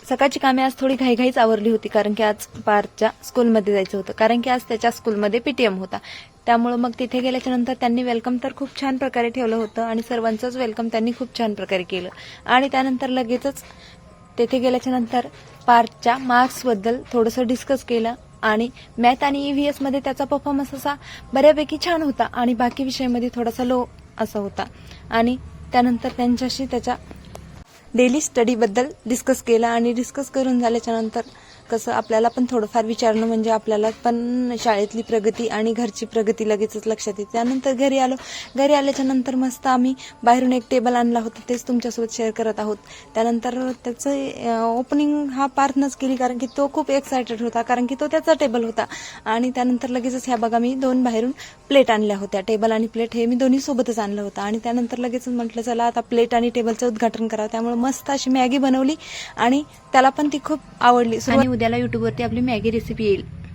सकाळची कामे आज थोडी घाईघाईच आवरली होती, कारण की आज पार्थच्या स्कूलमध्ये जायचं होतं, कारण की आज त्याच्या स्कूलमध्ये पीटीएम होता. त्यामुळे मग तिथे गेल्याच्या नंतर त्यांनी वेलकम तर खूप छान प्रकारे ठेवलं होतं आणि सर्वांचंच वेलकम त्यांनी खूप छान प्रकारे केलं. आणि त्यानंतर लगेचच तेथे गेल्याच्या नंतर पार्थच्या मार्क्सबद्दल थोडंसं डिस्कस केलं आणि मॅथ आणि EVS मध्ये त्याचा परफॉर्मन्स असा बऱ्यापैकी छान होता आणि बाकी विषयामध्ये थोडासा लो असा होता. आणि त्यानंतर त्यांच्याशी त्याच्या डेली स्टडीबद्दल डिस्कस केला आणि डिस्कस करून झाल्याच्या नंतर कसं आपल्याला पण थोडंफार विचारणं म्हणजे आपल्याला पण शाळेतली प्रगती आणि घरची प्रगती लगेचच लक्षात येते. त्यानंतर घरी आलो. घरी आल्याच्या नंतर मस्त आम्ही बाहेरून एक टेबल आणला होता, तेच तुमच्यासोबत शेअर करत आहोत. त्यानंतर त्याचं ओपनिंग हा पार्थनंच केली, कारण की तो खूप एक्सायटेड होता, कारण की तो त्याचा टेबल होता. आणि त्यानंतर लगेचच ह्या बघा मी 2 बाहेरून प्लेट आणल्या होत्या. टेबल आणि प्लेट हे मी दोन्ही सोबतच आणलं होतं. आणि त्यानंतर लगेच म्हटलं चला आता प्लेट आणि टेबलचं उद्घाटन करावं. त्यामुळे मस्त अशी मॅगी बनवली आणि त्याला पण ती खूप आवडली. आणि उद्याला युट्यूबवरती आपली मॅगी रेसिपी येईल.